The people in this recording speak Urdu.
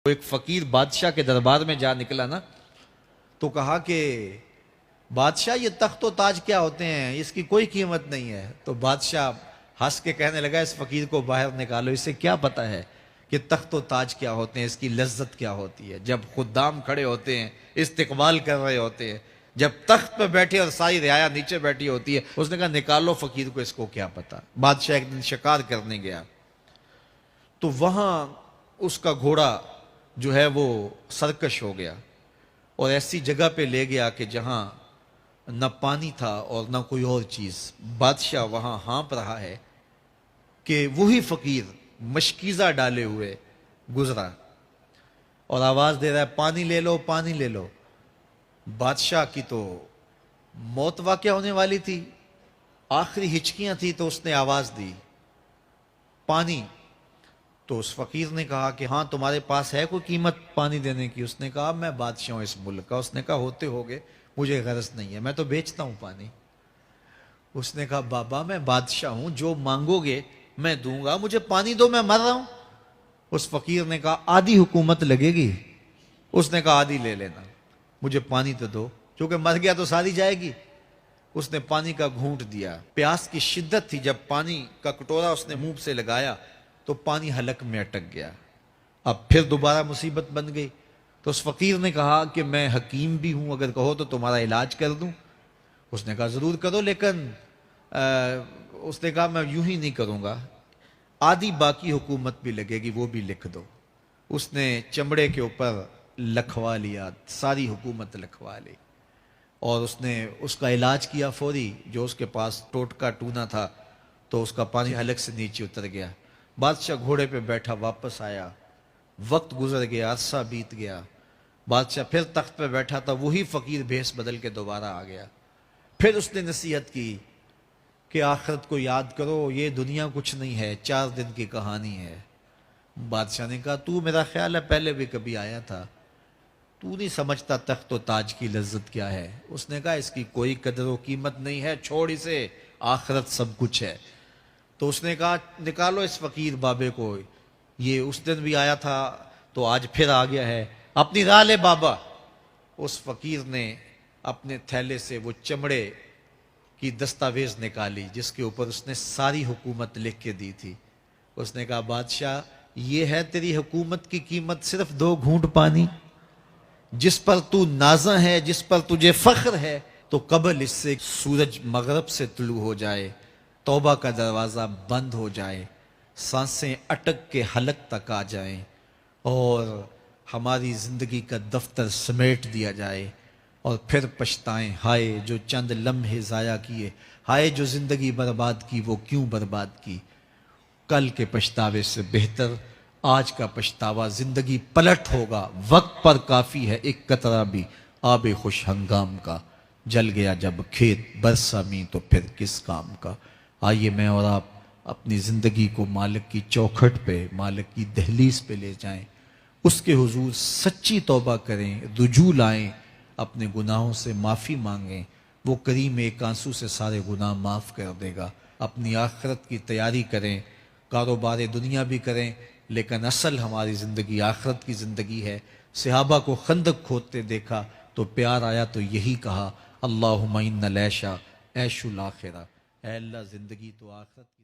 ایک فقیر بادشاہ کے دربار میں جا نکلا نا تو کہا کہ بادشاہ یہ تخت و تاج کیا ہوتے ہیں، اس کی کوئی قیمت نہیں ہے۔ تو بادشاہ ہنس کے کہنے لگا اس فقیر کو باہر نکالو، اسے کیا پتا ہے کہ تخت و تاج کیا ہوتے ہیں، اس کی لذت کیا ہوتی ہے۔ جب خدام کھڑے ہوتے ہیں، استقبال کر رہے ہوتے ہیں، جب تخت پہ بیٹھے اور ساری رعایا نیچے بیٹھی ہوتی ہے، اس نے کہا نکالو فقیر کو، اس کو کیا پتا۔ بادشاہ ایک دن شکار کرنے گیا تو وہاں اس کا گھوڑا جو ہے وہ سرکش ہو گیا اور ایسی جگہ پہ لے گیا کہ جہاں نہ پانی تھا اور نہ کوئی اور چیز۔ بادشاہ وہاں ہانپ رہا ہے کہ وہی فقیر مشکیزہ ڈالے ہوئے گزرا اور آواز دے رہا ہے پانی لے لو، پانی لے لو۔ بادشاہ کی تو موت واقع ہونے والی تھی، آخری ہچکیاں تھی، تو اس نے آواز دی پانی۔ تو اس فقیر نے کہا کہ ہاں تمہارے پاس ہے کوئی قیمت پانی دینے کی؟ اس نے کہا میں بادشاہ ہوں اس ملک کا۔ اس نے کہا ہوتے ہوگے، مجھے غرض نہیں ہے، میں تو بیچتا ہوں پانی۔ اس نے کہا بابا میں بادشاہ ہوں، جو مانگو گے میں دوں گا، مجھے پانی دو، میں مر رہا ہوں۔ اس فقیر نے کہا آدھی حکومت لگے گی۔ اس نے کہا آدھی لے لینا، مجھے پانی تو دو، کیونکہ مر گیا تو ساری جائے گی۔ اس نے پانی کا گھونٹ دیا، پیاس کی شدت تھی، جب پانی کا کٹورا اس نے منہ سے لگایا تو پانی حلق میں اٹک گیا۔ اب پھر دوبارہ مصیبت بن گئی۔ تو اس فقیر نے کہا کہ میں حکیم بھی ہوں، اگر کہو تو تمہارا علاج کر دوں۔ اس نے کہا ضرور کرو، لیکن اس نے کہا میں یوں ہی نہیں کروں گا، آدھی باقی حکومت بھی لگے گی، وہ بھی لکھ دو۔ اس نے چمڑے کے اوپر لکھوا لیا، ساری حکومت لکھوا لی اور اس نے اس کا علاج کیا فوری۔ جو اس کے پاس ٹوٹکا ٹونا تھا تو اس کا پانی حلق سے نیچے اتر گیا۔ بادشاہ گھوڑے پہ بیٹھا واپس آیا، وقت گزر گیا، عرصہ بیت گیا۔ بادشاہ پھر تخت پہ بیٹھا تھا، وہی فقیر بھیس بدل کے دوبارہ آ گیا۔ پھر اس نے نصیحت کی کہ آخرت کو یاد کرو، یہ دنیا کچھ نہیں ہے، 4 دن کی کہانی ہے۔ بادشاہ نے کہا تو میرا خیال ہے پہلے بھی کبھی آیا تھا، تو نہیں سمجھتا تخت و تاج کی لذت کیا ہے۔ اس نے کہا اس کی کوئی قدر و قیمت نہیں ہے، چھوڑ اسے، آخرت سب کچھ ہے۔ تو اس نے کہا نکالو اس فقیر بابے کو، یہ اس دن بھی آیا تھا تو آج پھر آ گیا ہے، اپنی راہ لے بابا۔ اس فقیر نے اپنے تھیلے سے وہ چمڑے کی دستاویز نکالی جس کے اوپر اس نے ساری حکومت لکھ کے دی تھی۔ اس نے کہا بادشاہ یہ ہے تیری حکومت کی قیمت، صرف 2 گھونٹ پانی، جس پر تو نازاں ہے، جس پر تجھے فخر ہے، تو قبل اس سے سورج مغرب سے طلوع ہو جائے، توبہ کا دروازہ بند ہو جائے، سانسیں اٹک کے حلق تک آ جائیں اور ہماری زندگی کا دفتر سمیٹ دیا جائے، اور پھر پچھتائیں ہائے جو چند لمحے ضائع کیے، ہائے جو زندگی برباد کی، وہ کیوں برباد کی۔ کل کے پچھتاوے سے بہتر آج کا پچھتاوا، زندگی پلٹ ہوگا، وقت پر کافی ہے ایک قطرہ بھی آب خوش ہنگام کا، جل گیا جب کھیت برسا می تو پھر کس کام کا۔ آئیے میں اور آپ اپنی زندگی کو مالک کی چوکھٹ پہ، مالک کی دہلیز پہ لے جائیں، اس کے حضور سچی توبہ کریں، رجوع لائیں، اپنے گناہوں سے معافی مانگیں، وہ کریم ایک آنسو سے سارے گناہ معاف کر دے گا۔ اپنی آخرت کی تیاری کریں، کاروبار دنیا بھی کریں، لیکن اصل ہماری زندگی آخرت کی زندگی ہے۔ صحابہ کو خندق کھودتے دیکھا تو پیار آیا تو یہی کہا اللہم ان العیش عیش الاخرہ، اے اللہ زندگی تو آخرت